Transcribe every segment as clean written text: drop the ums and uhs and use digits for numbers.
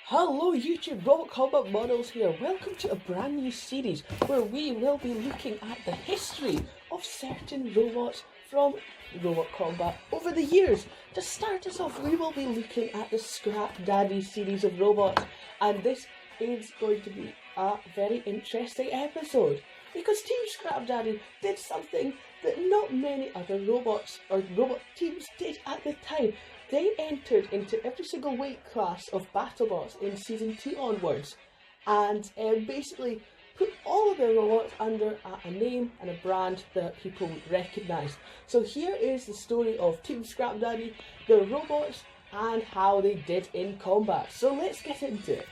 Hello YouTube, Robot Combat Models here. Welcome to a brand new series where we will be looking at the history of certain robots from Robot Combat over the years. To start us off, we will be looking at the Scrap Daddy series of robots, and this is going to be a very interesting episode because Team Scrap Daddy did something that not many other robots or robot teams did at the time. They entered into every single weight class of BattleBots in Season 2 onwards and basically put all of their robots under a name and a brand that people would recognise. So here is the story of Team Scrap Daddy, their robots, and how they did in combat. So let's get into it.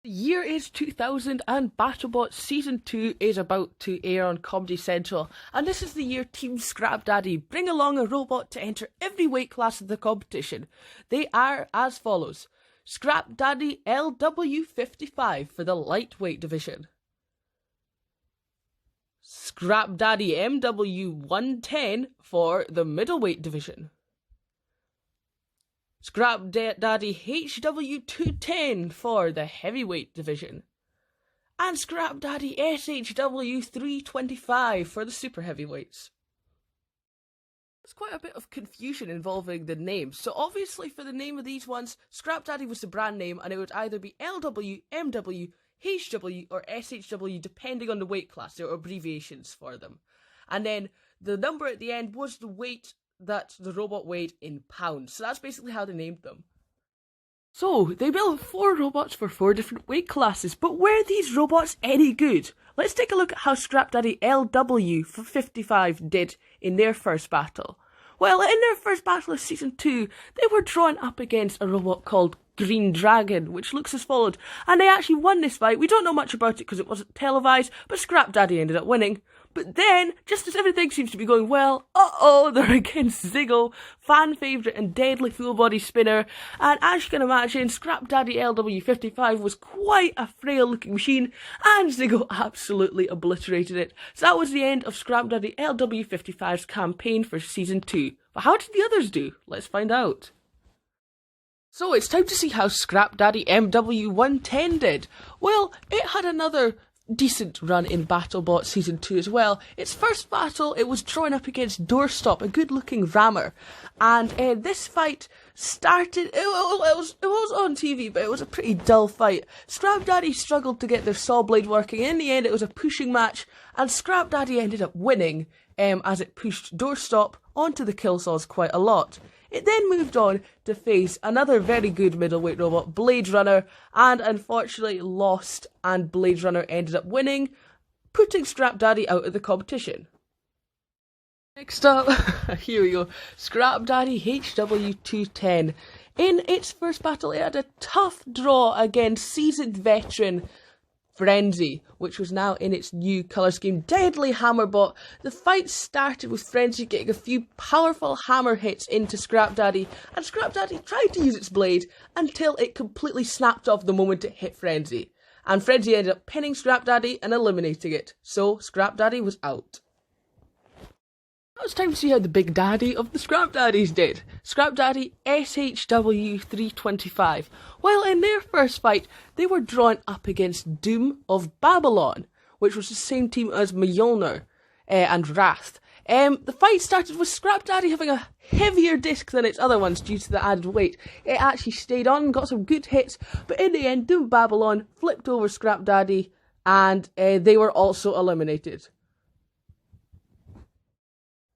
The year is 2000 and BattleBots Season 2 is about to air on Comedy Central, and this is the year Team Scrap Daddy bring along a robot to enter every weight class of the competition. They are as follows: Scrap Daddy LW55 for the lightweight division, Scrap Daddy MW110 for the middleweight division, Scrap Daddy HW210 for the heavyweight division, and Scrap Daddy SHW325 for the super heavyweights. There's quite a bit of confusion involving the names. So obviously for the name of these ones, Scrap Daddy was the brand name, and it would either be LW, MW, HW or SHW depending on the weight class. There were abbreviations for them. And then the number at the end was the weight that the robot weighed in pounds. So that's basically how they named them. So, they built 4 robots for 4 different weight classes, but were these robots any good? Let's take a look at how Scrap Daddy LW55 did in their first battle. Well, in their first battle of Season 2, they were drawn up against a robot called Green Dragon, which looks as followed, and they actually won this fight. We don't know much about it because it wasn't televised, but Scrap Daddy ended up winning. But then, just as everything seems to be going well, they're against Ziggo, fan favourite and deadly full body spinner, and as you can imagine, Scrap Daddy LW55 was quite a frail looking machine, and Ziggo absolutely obliterated it. So that was the end of Scrap Daddy LW55's campaign for Season 2. But how did the others do? Let's find out. So it's time to see how Scrap Daddy MW110 did. Well, it had another decent run in BattleBots Season 2 as well. Its first battle, it was drawn up against Doorstop, a good-looking rammer, and this fight started, it was on TV, but it was a pretty dull fight. Scrap Daddy struggled to get their saw blade working. In the end, it was a pushing match, and Scrap Daddy ended up winning as it pushed Doorstop onto the kill saws quite a lot. It then moved on to face another very good middleweight robot, Blade Runner, and unfortunately lost, and Blade Runner ended up winning, putting Scrap Daddy out of the competition. Next up, here we go, Scrap Daddy HW210. In its first battle, it had a tough draw against seasoned veteran Frenzy, which was now in its new colour scheme, Deadly Hammerbot. The fight started with Frenzy getting a few powerful hammer hits into Scrap Daddy, and Scrap Daddy tried to use its blade until it completely snapped off the moment it hit Frenzy. And Frenzy ended up pinning Scrap Daddy and eliminating it, so Scrap Daddy was out. Now it's time to see how the big daddy of the Scrap Daddies did. Scrap Daddy SHW325. Well, in their first fight, they were drawn up against Doom of Babylon, which was the same team as Mjolnir and Wrath. The fight started with Scrap Daddy having a heavier disc than its other ones due to the added weight. It actually stayed on, got some good hits, but in the end, Doom of Babylon flipped over Scrap Daddy, and they were also eliminated.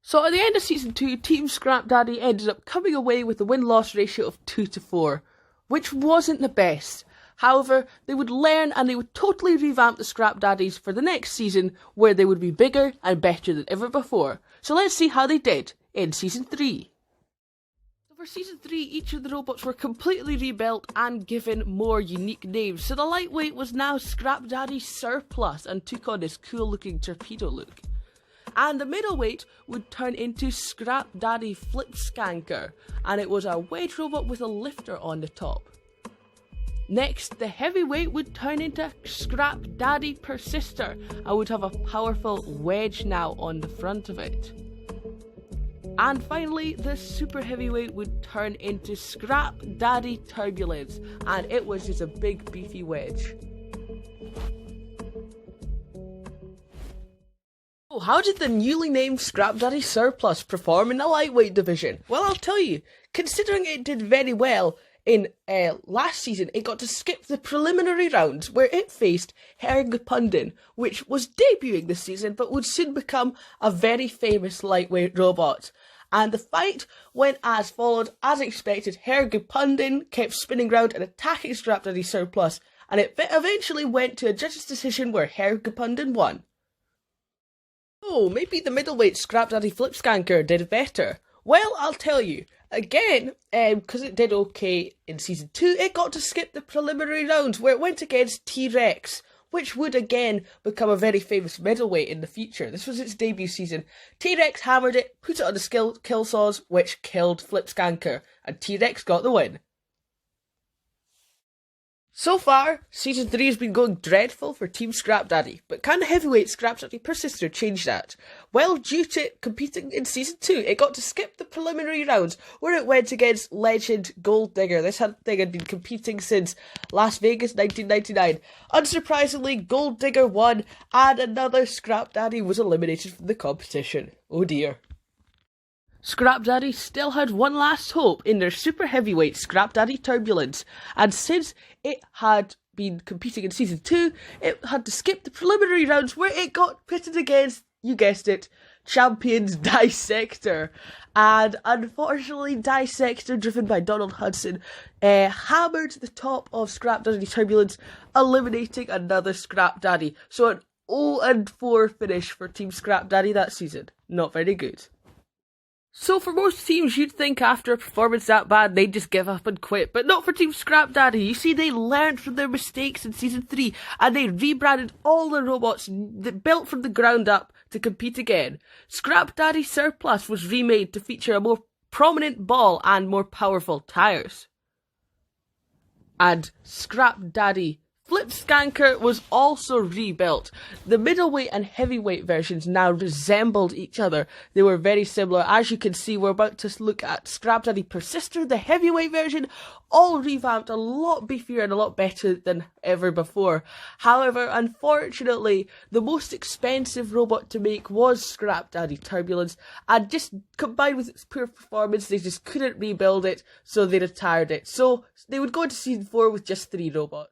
So at the end of Season 2, Team Scrap Daddy ended up coming away with a win-loss ratio of 2-4, which wasn't the best. However, they would learn and they would totally revamp the Scrap Daddies for the next season, where they would be bigger and better than ever before. So let's see how they did in Season 3. So for Season 3, each of the robots were completely rebuilt and given more unique names. So the lightweight was now Scrap Daddy Surplus and took on this cool-looking torpedo look. And the middleweight would turn into Scrap Daddy Flip Skanker, and it was a wedge robot with a lifter on the top. Next, the heavyweight would turn into Scrap Daddy Persister, and would have a powerful wedge now on the front of it. And finally, the super heavyweight would turn into Scrap Daddy Turbulence, and it was just a big beefy wedge. Oh, how did the newly named Scrap Daddy Surplus perform in the lightweight division? Well, I'll tell you, considering it did very well in last season, it got to skip the preliminary rounds where it faced Hergepundin, which was debuting this season but would soon become a very famous lightweight robot. And the fight went as followed. As expected, Hergepundin kept spinning round and attacking Scrap Daddy Surplus, and it eventually went to a judge's decision where Hergepundin won. Oh, maybe the middleweight Scrap Daddy Flipskanker did better. Well, I'll tell you. Again, because it did okay in Season 2, it got to skip the preliminary rounds where it went against T-Rex, which would again become a very famous middleweight in the future. This was its debut season. T-Rex hammered it, put it on the kill saws, which killed Flipskanker, and T-Rex got the win. So far, Season 3 has been going dreadful for Team Scrap Daddy, but can the heavyweight Scrap Daddy Persister change that? Well, due to competing in Season 2, it got to skip the preliminary rounds where it went against legend Gold Digger. This thing had been competing since Las Vegas 1999. Unsurprisingly, Gold Digger won, and another Scrap Daddy was eliminated from the competition. Oh dear. Scrap Daddy still had one last hope in their super heavyweight Scrap Daddy Turbulence, and since it had been competing in Season 2, it had to skip the preliminary rounds where it got pitted against, you guessed it, champions Dissector. And unfortunately, Dissector, driven by Donald Hudson, hammered the top of Scrap Daddy Turbulence, eliminating another Scrap Daddy. So an 0-4 finish for Team Scrap Daddy that season. Not very good. So for most teams, you'd think after a performance that bad, they'd just give up and quit. But not for Team Scrap Daddy. You see, they learned from their mistakes in Season 3, and they rebranded all the robots built from the ground up to compete again. Scrap Daddy Surplus was remade to feature a more prominent ball and more powerful tyres. And Scrap Daddy Flipskanker was also rebuilt. The middleweight and heavyweight versions now resembled each other. They were very similar. As you can see, we're about to look at Scrap Daddy Persister, the heavyweight version, all revamped, a lot beefier and a lot better than ever before. However, unfortunately, the most expensive robot to make was Scrap Daddy Turbulence, and just combined with its poor performance, they just couldn't rebuild it, so they retired it. So they would go into Season 4 with just 3 robots.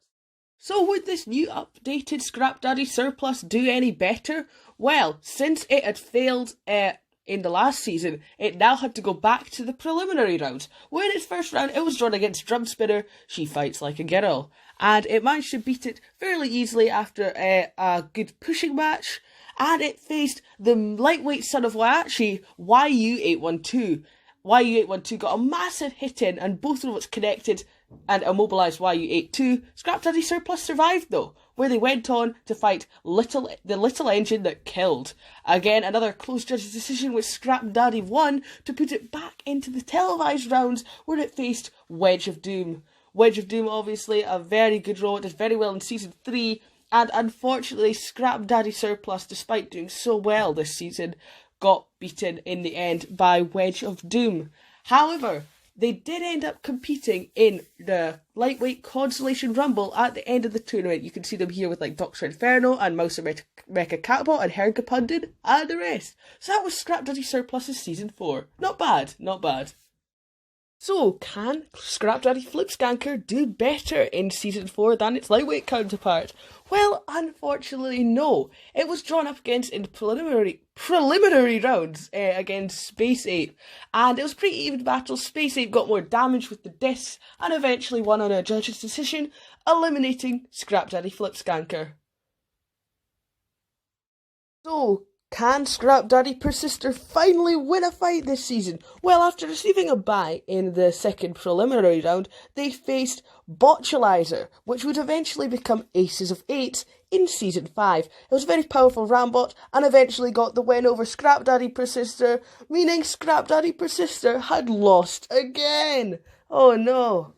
So would this new updated Scrap Daddy Surplus do any better? Well, since it had failed in the last season, it now had to go back to the preliminary rounds. Where in its first round, it was drawn against Drum Spinner, She Fights Like a Girl, and it managed to beat it fairly easily after a good pushing match, and it faced the lightweight son of Waiachi, YU812. YU812 got a massive hit in, and both robots connected and immobilised YU82. Scrap Daddy Surplus survived though, where they went on to fight the little engine that killed. Again, another close judge's decision with Scrap Daddy won to put it back into the televised rounds where it faced Wedge of Doom. Wedge of Doom, obviously a very good robot, did very well in Season 3, and unfortunately Scrap Daddy Surplus, despite doing so well this season, got beaten in the end by Wedge of Doom. However, they did end up competing in the Lightweight Consolation Rumble at the end of the tournament. You can see them here with like Dr. Inferno and Mouser Mecha Catbot and Hergepundin and the rest. So that was Scrap Daddy Surplus's Season 4. Not bad, not bad. So, can Scrap Daddy Flipskanker do better in Season 4 than its lightweight counterpart? Well, unfortunately, no. It was drawn up against in preliminary rounds against Space Ape, and it was a pretty even battle. Space Ape got more damage with the discs and eventually won on a judge's decision, eliminating Scrap Daddy Flipskanker. So, can Scrap Daddy Persister finally win a fight this season? Well, after receiving a bye in the second preliminary round, they faced Botulizer, which would eventually become Aces of Eights in Season 5. It was a very powerful Rambot and eventually got the win over Scrap Daddy Persister, meaning Scrap Daddy Persister had lost again. Oh no.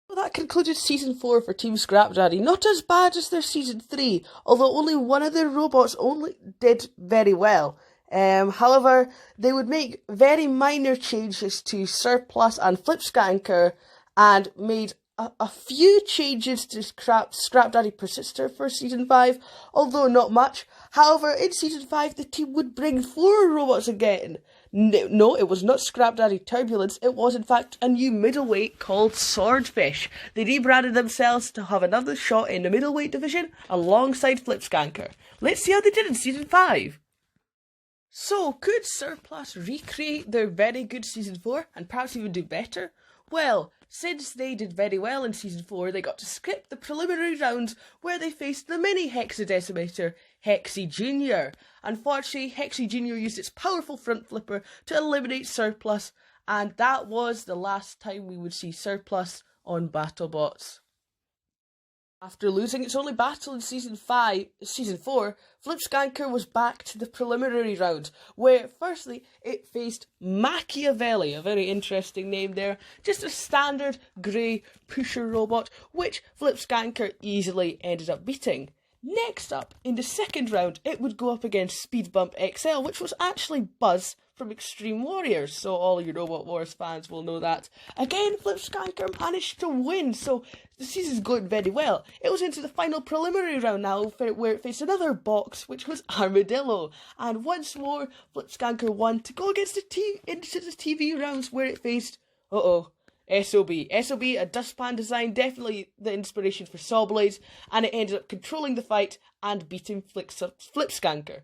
Well, that concluded Season 4 for Team Scrap Daddy. Not as bad as their Season 3, although only one of their robots only did very well. However, they would make very minor changes to Surplus and Flipskanker and made a few changes to Scrap Daddy Persister for Season 5, although not much. However, in Season 5, the team would bring 4 robots again. No, it was not Scrap Daddy Turbulence, it was in fact a new middleweight called Swordfish. They rebranded themselves to have another shot in the middleweight division alongside Flipskanker. Let's see how they did in Season 5. So, could Surplus recreate their very good Season 4 and perhaps even do better? Well, since they did very well in Season 4, they got to skip the preliminary rounds where they faced the mini Hexadecimator, Hexy Jr. Unfortunately, Hexy Jr. used its powerful front flipper to eliminate Surplus, and that was the last time we would see Surplus on BattleBots. After losing its only battle in Season 4, Flipskanker was back to the preliminary round, where firstly it faced Machiavelli, a very interesting name there, just a standard grey pusher robot, which Flipskanker easily ended up beating. Next up, in the second round, it would go up against Speed Bump XL, which was actually Buzz from Extreme Warriors, so all you Robot Wars fans will know that. Again, Flipskanker managed to win, so the season's going very well. It was into the final preliminary round now, where it faced another box, which was Armadillo, and once more, Flipskanker won to go against into the TV rounds where it faced, SOB, a dustpan design, definitely the inspiration for Saw Blades, and it ended up controlling the fight and beating Flipskanker.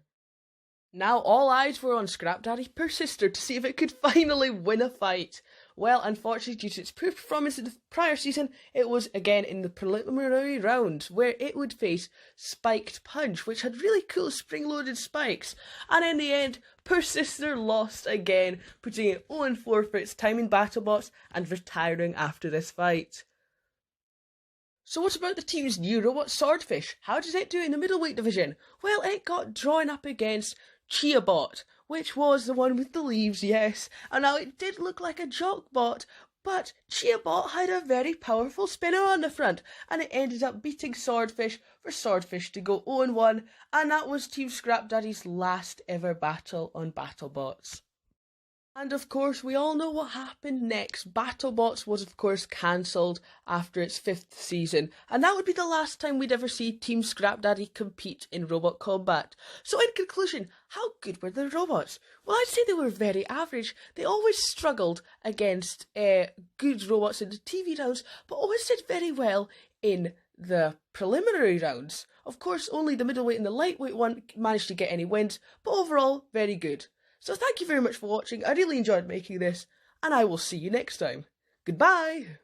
Now all eyes were on Scrap Daddy Persister to see if it could finally win a fight. Well, unfortunately, due to its poor performance in the prior season, it was again in the preliminary round, where it would face Spiked Punch, which had really cool spring-loaded spikes. And in the end, Persister lost again, putting it 0-4 for its time in BattleBots and retiring after this fight. So what about the team's new robot Swordfish? How did it do in the middleweight division? Well, it got drawn up against Chiabot, which was the one with the leaves, yes. And now it did look like a Jockbot, but Chiabot had a very powerful spinner on the front, and it ended up beating Swordfish for Swordfish to go 0-1, and that was Team Scrap Daddy's last ever battle on BattleBots. And of course, we all know what happened next. BattleBots was of course cancelled after its 5th season, and that would be the last time we'd ever see Team Scrap Daddy compete in Robot Combat. So in conclusion, how good were the robots? Well, I'd say they were very average. They always struggled against good robots in the TV rounds, but always did very well in the preliminary rounds. Of course, only the middleweight and the lightweight one managed to get any wins, but overall, very good. So thank you very much for watching, I really enjoyed making this, and I will see you next time. Goodbye!